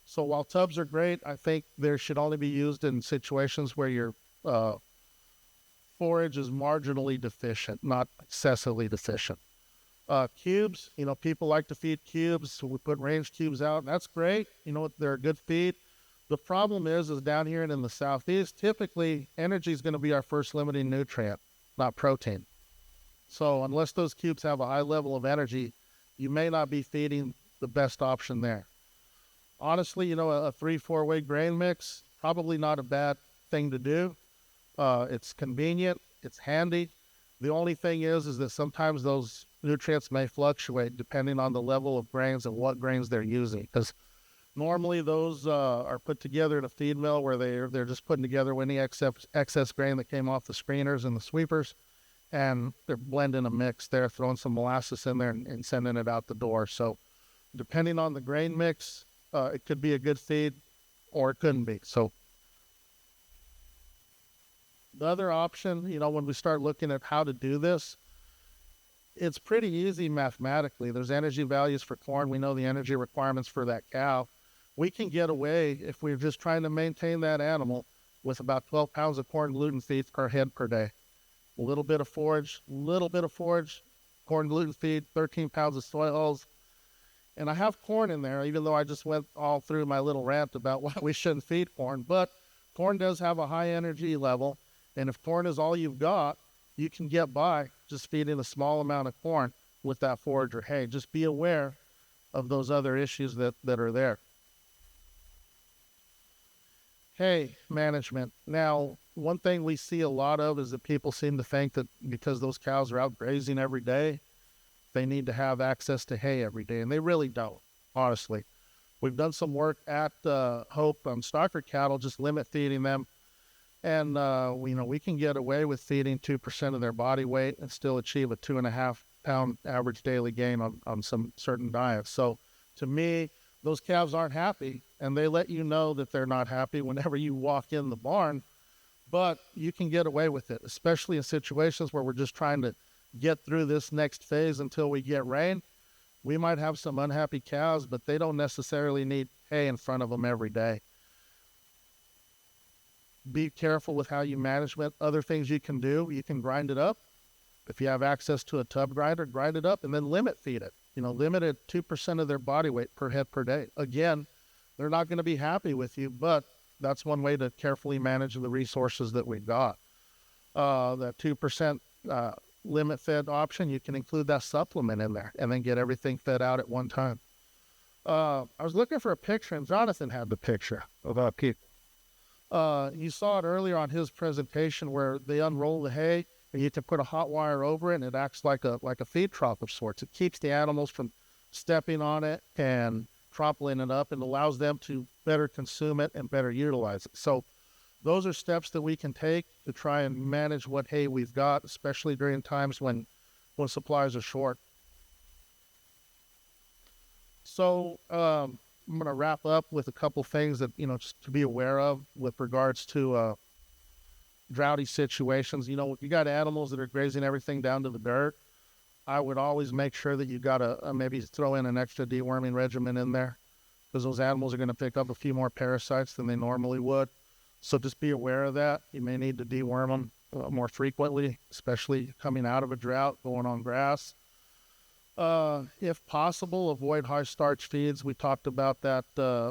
So while tubs are great, I think they should only be used in situations where your forage is marginally deficient, not excessively deficient. Cubes, people like to feed cubes, so we put range cubes out. That's great. They're a good feed. The problem is down here and in the Southeast, typically energy is going to be our first limiting nutrient, not protein. So unless those cubes have a high level of energy, you may not be feeding the best option there. Honestly, a 3-4 way grain mix, probably not a bad thing to do. It's convenient. It's handy. The only thing is that sometimes those nutrients may fluctuate depending on the level of grains and what grains they're using. Because normally those are put together in a feed mill where they're just putting together any excess grain that came off the screeners and the sweepers, and they're blending a mix there, throwing some molasses in there and sending it out the door. So depending on the grain mix, it could be a good feed or it couldn't be. So the other option, when we start looking at how to do this, it's pretty easy mathematically. There's energy values for corn. We know the energy requirements for that cow. We can get away, if we're just trying to maintain that animal, with about 12 pounds of corn gluten feed per head per day. A little bit of forage, corn gluten feed, 13 pounds of soy hulls. And I have corn in there, even though I just went all through my little rant about why we shouldn't feed corn. But corn does have a high energy level. And if corn is all you've got, you can get by just feeding a small amount of corn with that forage or hay. Just be aware of those other issues that are there. Hay management. Now, one thing we see a lot of is that people seem to think that because those cows are out grazing every day, they need to have access to hay every day, and they really don't, honestly. We've done some work at Hope on stocker cattle, just limit feeding them. And, we can get away with feeding 2% of their body weight and still achieve a 2.5 pound average daily gain on some certain diets. So to me, those calves aren't happy, and they let you know that they're not happy whenever you walk in the barn, but you can get away with it, especially in situations where we're just trying to get through this next phase until we get rain. We might have some unhappy cows, but they don't necessarily need hay in front of them every day. Be careful with how you manage it. Other things you can do, you can grind it up. If you have access to a tub grinder, grind it up and then limit feed it. Limit it 2% of their body weight per head per day. Again, they're not going to be happy with you, but that's one way to carefully manage the resources that we've got. That 2% limit fed option, you can include that supplement in there and then get everything fed out at one time. I was looking for a picture, and Jonathan had the picture of a people. You saw it earlier on his presentation where they unroll the hay and you can put a hot wire over it, and it acts like a feed trough of sorts. It keeps the animals from stepping on it and trampling it up, and allows them to better consume it and better utilize it. So those are steps that we can take to try and manage what hay we've got, especially during times when supplies are short. So I'm going to wrap up with a couple things that, just to be aware of with regards to droughty situations. If you got animals that are grazing everything down to the dirt, I would always make sure that you got to maybe throw in an extra deworming regimen in there, because those animals are going to pick up a few more parasites than they normally would. So just be aware of that. You may need to deworm them more frequently, especially coming out of a drought, going on grass. If possible, avoid high starch feeds. We talked about that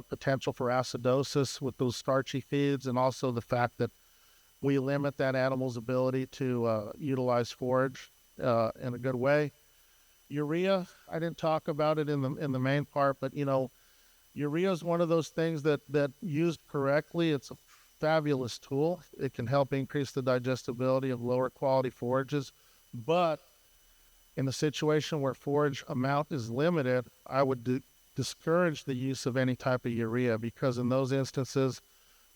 potential for acidosis with those starchy feeds, and also the fact that we limit that animal's ability to utilize forage in a good way. Urea, I didn't talk about it in the main part, but urea is one of those things that used correctly, it's a fabulous tool. It can help increase the digestibility of lower quality forages, but in a situation where forage amount is limited, I would discourage the use of any type of urea, because in those instances,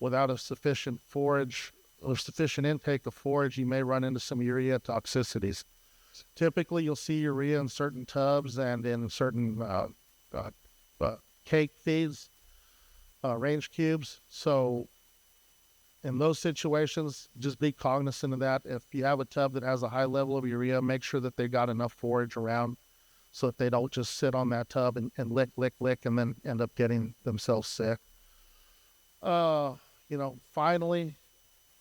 without a sufficient forage or sufficient intake of forage, you may run into some urea toxicities. Typically, you'll see urea in certain tubs and in certain cake feeds, range cubes. So In those situations, just be cognizant of that. If you have a tub that has a high level of urea, make sure that they got enough forage around so that they don't just sit on that tub and lick, and then end up getting themselves sick. Finally,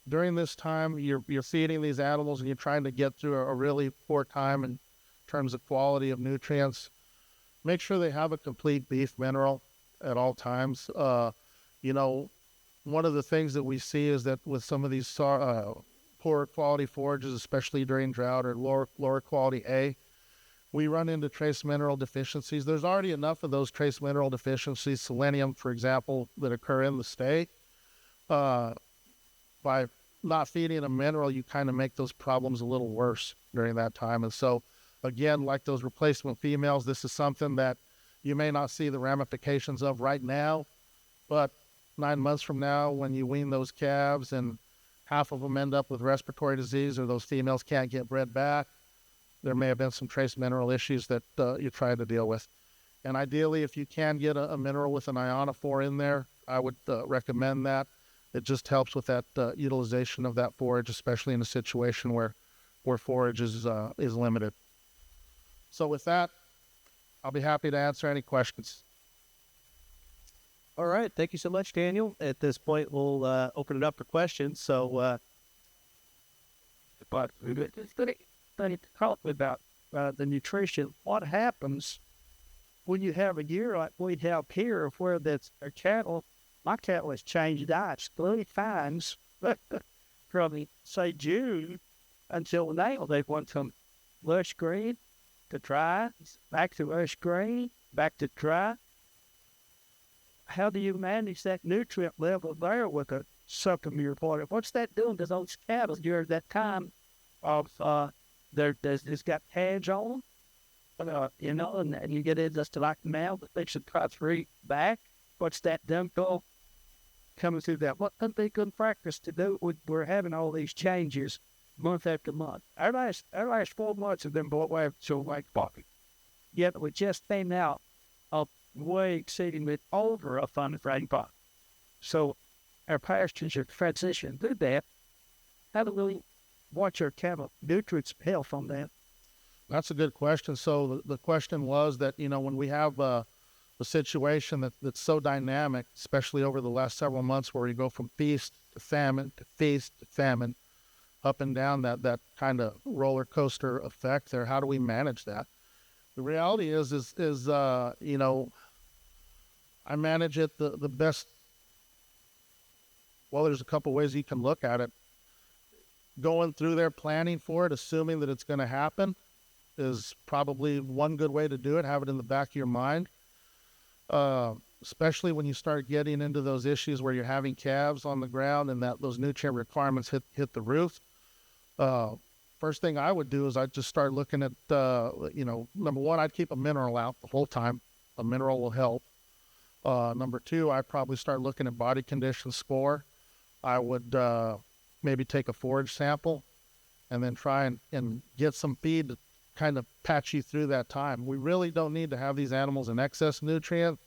during this time, you're feeding these animals and you're trying to get through a really poor time in terms of quality of nutrients. Make sure they have a complete beef mineral at all times. One of the things that we see is that with some of these poor quality forages, especially during drought or lower quality A, we run into trace mineral deficiencies. There's already enough of those trace mineral deficiencies, selenium, for example, that occur in the state. By not feeding a mineral, you kind of make those problems a little worse during that time. And so, again, like those replacement females, this is something that you may not see the ramifications of right now, but 9 months from now, when you wean those calves and half of them end up with respiratory disease or those females can't get bred back, there may have been some trace mineral issues that you're trying to deal with. And ideally, if you can get a mineral with an ionophore in there, I would recommend that. It just helps with that utilization of that forage, especially in a situation where forage is limited. So with that, I'll be happy to answer any questions. All right. Thank you so much, Daniel. At this point, we'll open it up for questions. So, But to talk about the nutrition. What happens when you have a year like we have here, where that's a cattle? My cattle has changed diets 3 times from say June until now. They've went from lush green to dry, back to lush green, back to dry. How do you manage that nutrient level there with a supplement water? What's that doing to those cattle during that time of it's got pads on them, and you get in just to like now that they should try 3 back. What's that done to coming through that? What could be good practice to do? We're having all these changes month after month. Our last 4 months have been bought away so like pocket. Yet we just came out of way exceeding it over a fund rainfall. So our pastures are transitioning through that. How do we watch our cattle nutrients health on that? That's a good question. So the question was that, when we have a situation that's so dynamic, especially over the last several months, where you go from feast to famine to feast to famine, up and down that kind of roller coaster effect there, how do we manage that? The reality is I manage it the best. Well, there's a couple ways you can look at it. Going through there, planning for it, assuming that it's going to happen, is probably one good way to do it. Have it in the back of your mind, especially when you start getting into those issues where you're having calves on the ground and that those nutrient requirements hit the roof. First thing I would do is I'd just start looking at, number one, I'd keep a mineral out the whole time. A mineral will help. Number two, I'd probably start looking at body condition score. I would maybe take a forage sample and then try and get some feed to kind of patch you through that time. We really don't need to have these animals in excess nutrition,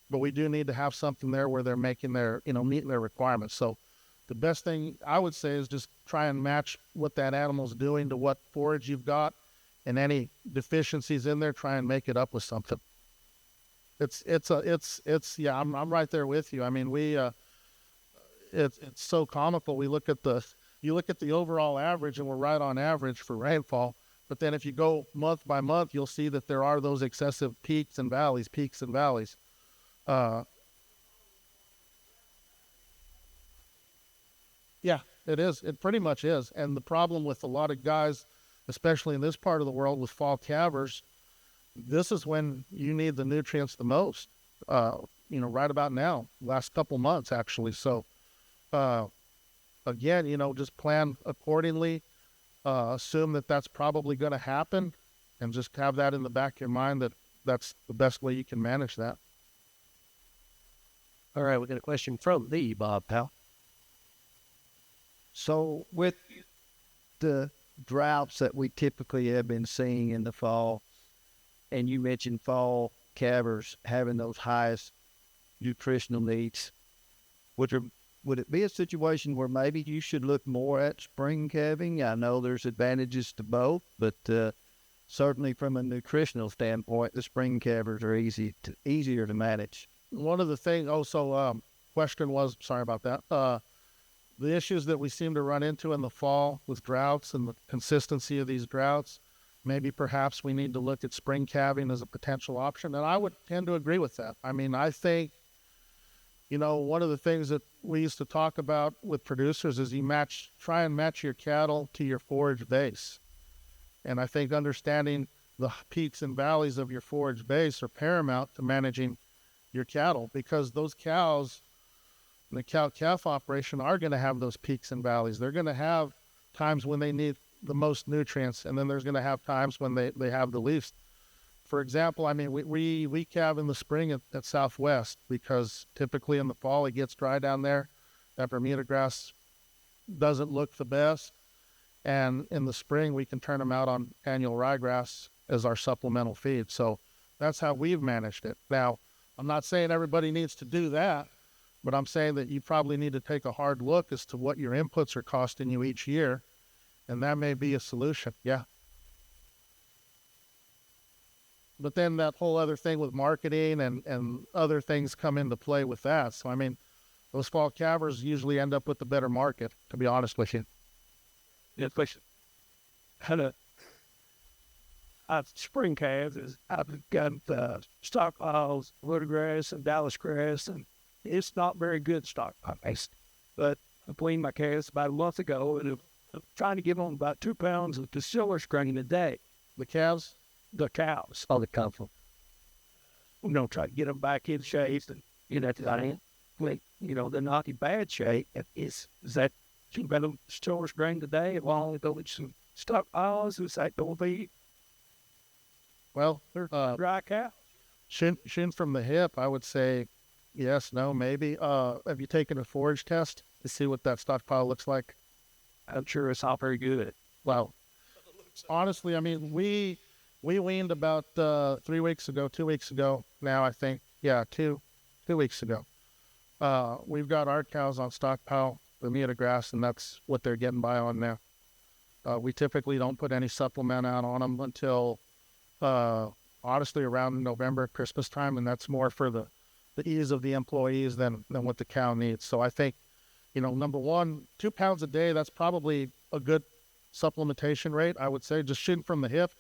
but we do need to have something there where they're making meeting their requirements. So the best thing I would say is just try and match what that animal's doing to what forage you've got, and any deficiencies in there, try and make it up with something. I'm right there with you. I mean, it's so comical. You look at the overall average, and we're right on average for rainfall. But then if you go month by month, you'll see that there are those excessive peaks and valleys. Yeah, it is. It pretty much is. And the problem with a lot of guys, especially in this part of the world with fall calvers, this is when you need the nutrients the most, right about now, last couple months, actually. So, again, just plan accordingly, assume that that's probably going to happen, and just have that in the back of your mind that that's the best way you can manage that. all right, we got a question from the Bob Powell. So with the droughts that we typically have been seeing in the fall, and you mentioned fall calvers having those highest nutritional needs, which are would it be a situation where maybe you should look more at spring calving? I know there's advantages to both, but certainly from a nutritional standpoint, the spring calvers are easier to manage. One of the things also, question was, sorry about that, the issues that we seem to run into in the fall with droughts and the consistency of these droughts, maybe perhaps we need to look at spring calving as a potential option. And I would tend to agree with that. I mean, I think, one of the things that we used to talk about with producers is try and match your cattle to your forage base. And I think understanding the peaks and valleys of your forage base are paramount to managing your cattle, because those cows in the cow-calf operation are going to have those peaks and valleys. They're going to have times when they need the most nutrients, and then there's going to have times when they have the least. For example, I mean, we calve in the spring at Southwest, because typically in the fall it gets dry down there. That Bermuda grass doesn't look the best. And in the spring, we can turn them out on annual ryegrass as our supplemental feed. So that's how we've managed it. Now, I'm not saying everybody needs to do that, but I'm saying that you probably need to take a hard look as to what your inputs are costing you each year, and that may be a solution. Yeah. But then that whole other thing with marketing and other things come into play with that. So, I mean, those fall calvers usually end up with the better market, to be honest with you. Yeah, question. I've spring calves. I've got stockpiles, rhodogress and Dallas grass, and it's not very good stockpiles. But I cleaned my calves about a month ago, and I'm trying to give them about 2 pounds of distiller's grain a day. The calves? The cows. Oh, the comfort. We don't try to get them back in shape, and they're not in bad shape. Is that you better distiller's grain today? While go with some stockpiles, is that going to be? Well, dry cow. Shin from the hip, I would say yes, no, maybe. Have you taken a forage test to see what that stockpile looks like? I'm sure it's not very good. Well, honestly, I mean, we weaned about 2 weeks ago now, I think. Yeah, 2 weeks ago. We've got our cows on stockpile, Bermuda grass, and that's what they're getting by on now. We typically don't put any supplement out on them until honestly around November, Christmas time, and that's more for the ease of the employees than what the cow needs. So I think, number one, 2 pounds a day, that's probably a good supplementation rate, I would say. Just shooting from the hip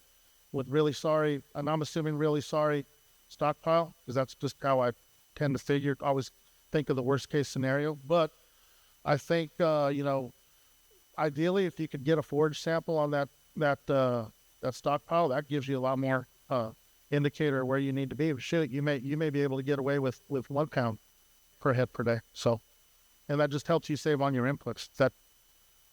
with really sorry, and I'm assuming really sorry stockpile, because that's just how I tend to figure, always think of the worst case scenario. But I think, ideally, if you could get a forage sample on that stockpile, that gives you a lot more indicator where you need to be. Shit, you may be able to get away with 1 pound per head per day. So, and that just helps you save on your inputs. That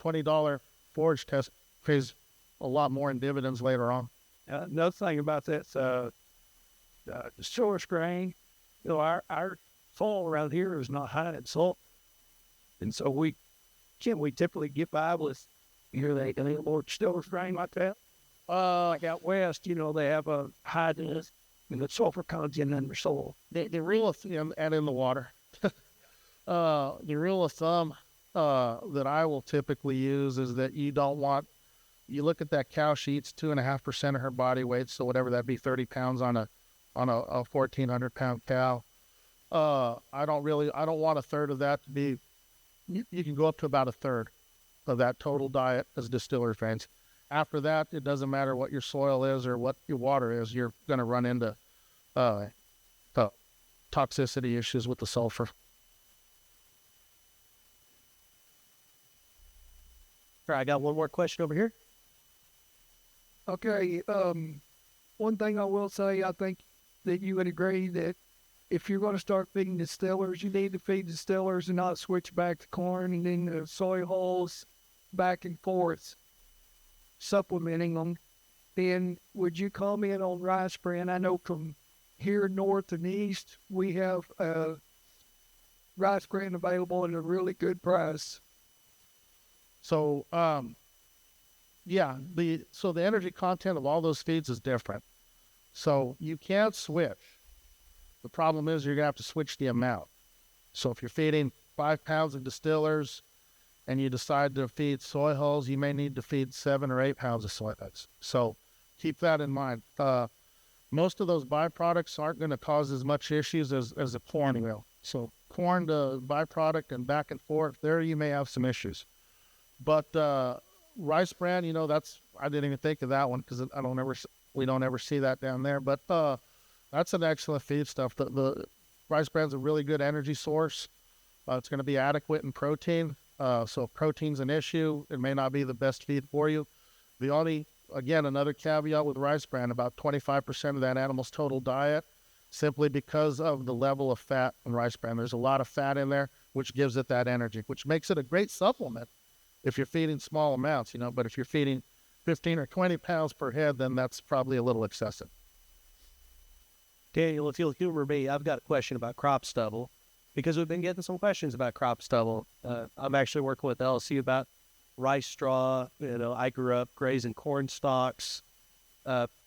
$20 forage test pays a lot more in dividends later on. Another thing about that, the source grain, our soil around here is not high in salt, and so we typically get by with they more source grain like that. Like out west, they have a high density and the sulfur content in their soil. The rule of thumb, and in the water. The rule of thumb that I will typically use is that you look at that cow, she eats 2.5% of her body weight, so whatever that be, 30 pounds on a 1,400 pound cow. I don't want a third of that to be. You can go up to about a third of that total diet as distiller grains. After that, it doesn't matter what your soil is or what your water is. You're going to run into toxicity issues with the sulfur. All right, I got one more question over here. Okay, one thing I will say, I think that you would agree that if you're going to start feeding distillers, you need to feed distillers and not switch back to corn and then the soy hulls back and forth, supplementing them. Then would you comment on rice bran? I know from here north and east, we have rice bran available at a really good price. So, the energy content of all those feeds is different. So you can't switch. The problem is you're going to have to switch the amount. So if you're feeding 5 pounds of distillers and you decide to feed soy hulls, you may need to feed 7 or 8 pounds of soy hulls. So keep that in mind. Most of those byproducts aren't going to cause as much issues as a corn will. So corn to byproduct and back and forth, there you may have some issues. But rice bran, I didn't even think of that one because we don't ever see that down there. But that's an excellent feed stuff. The rice bran's a really good energy source. It's going to be adequate in protein. So if protein's an issue, it may not be the best feed for you. Again, another caveat with rice bran, about 25% of that animal's total diet, simply because of the level of fat in rice bran. There's a lot of fat in there, which gives it that energy, which makes it a great supplement if you're feeding small amounts, but if you're feeding 15 or 20 pounds per head, then that's probably a little excessive. Daniel, if you'll humor me, I've got a question about crop stubble because we've been getting some questions about crop stubble. I'm actually working with LSU about rice straw. I grew up grazing corn stalks.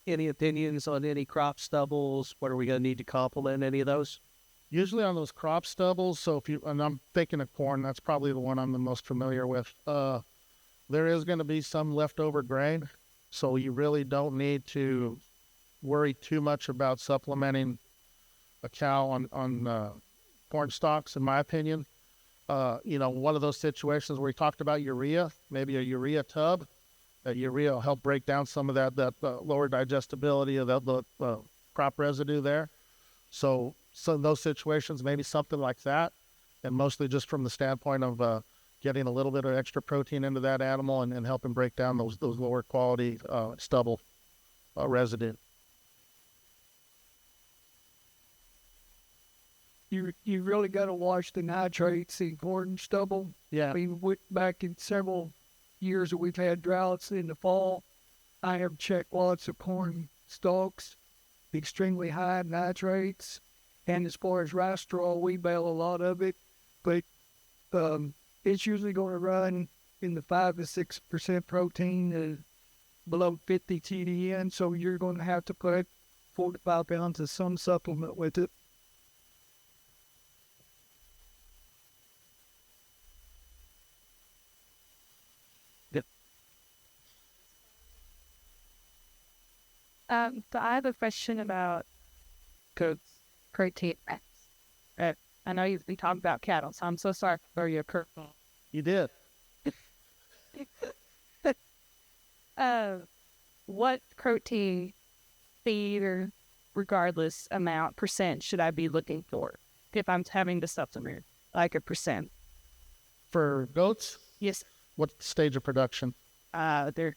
Any opinions on any crop stubbles? What are we going to need to complement any of those? Usually on those crop stubbles, and I'm thinking of corn, that's probably the one I'm the most familiar with. There is going to be some leftover grain, so you really don't need to worry too much about supplementing a cow on corn stalks, in my opinion. One of those situations where we talked about urea, maybe a urea tub. Urea will help break down some of that lower digestibility of the crop residue there. So in those situations, maybe something like that, and mostly just from the standpoint of getting a little bit of extra protein into that animal and helping break down those lower quality stubble residue. You really got to watch the nitrates in corn stubble. Yeah. I mean, back in several years that we've had droughts in the fall, I have checked lots of corn stalks, extremely high nitrates. And as far as rice straw, we bale a lot of it, but it's usually going to run in the 5 to 6% protein and below 50 TDN. So you're going to have to put 4 to 5 pounds of some supplement with it. So I have a question about protein. I know we talked about cattle, so I'm so sorry for your curveball. You did. What protein feed or regardless amount percent should I be looking for if I'm having to supplement, like a percent? For goats? Yes. What stage of production? They're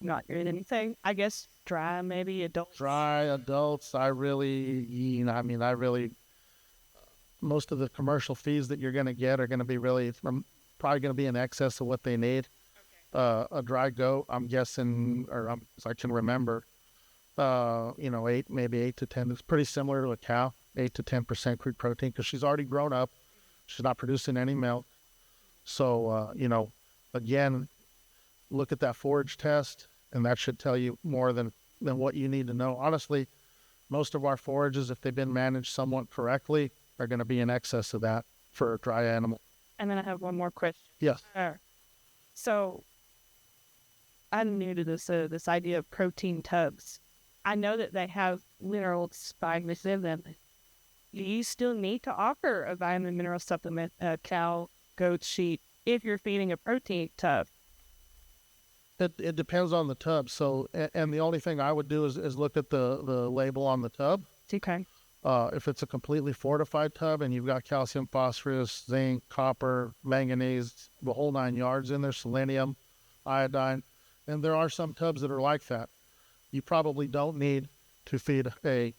not doing anything. I guess dry, maybe adults. Dry adults. Most of the commercial feeds that you're going to get are going to be probably going to be in excess of what they need. Okay. A dry goat, I'm guessing, as I can remember, 8 to 10. It's pretty similar to a cow, 8 to 10% crude protein because she's already grown up. She's not producing any milk. So, again, look at that forage test, and that should tell you more than what you need to know. Honestly, most of our forages, if they've been managed somewhat correctly, are going to be in excess of that for a dry animal. And then I have one more question. Yes. So I'm new to this idea of protein tubs. I know that they have mineral vitamins in them. Do you still need to offer a vitamin mineral supplement, cow, goat, sheep, if you're feeding a protein tub? It depends on the tub. So, and the only thing I would do is look at the label on the tub. Okay. If it's a completely fortified tub and you've got calcium, phosphorus, zinc, copper, manganese, the whole 9 yards in there, selenium, iodine, and there are some tubs that are like that. You probably don't need to feed a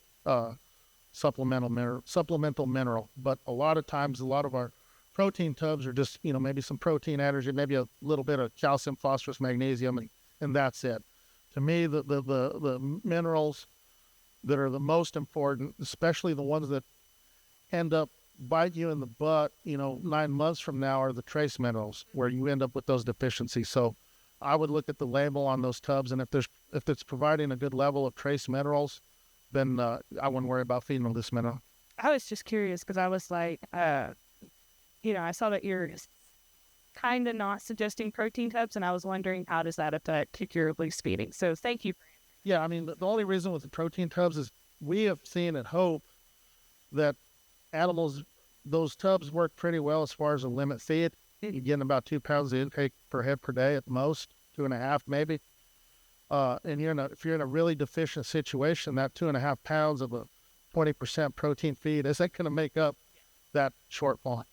supplemental mineral, but a lot of times, a lot of our protein tubs are just, maybe some protein energy, maybe a little bit of calcium, phosphorus, magnesium, and that's it. To me, the minerals that are the most important, especially the ones that end up bite you in the butt, 9 months from now, are the trace minerals where you end up with those deficiencies. So I would look at the label on those tubs, and if it's providing a good level of trace minerals, then I wouldn't worry about feeding them this mineral. I was just curious because I was like, I saw that you're kind of not suggesting protein tubs, and I was wondering how does that affect your loose feeding. So thank you. Yeah, I mean, the only reason with the protein tubs is we have seen at Hope that animals, those tubs work pretty well as far as a limit feed. You're getting about 2 pounds of intake per head per day at most, 2.5 maybe. And if you're in a really deficient situation, that 2.5 pounds of a 20% protein feed isn't going to make up that shortfall.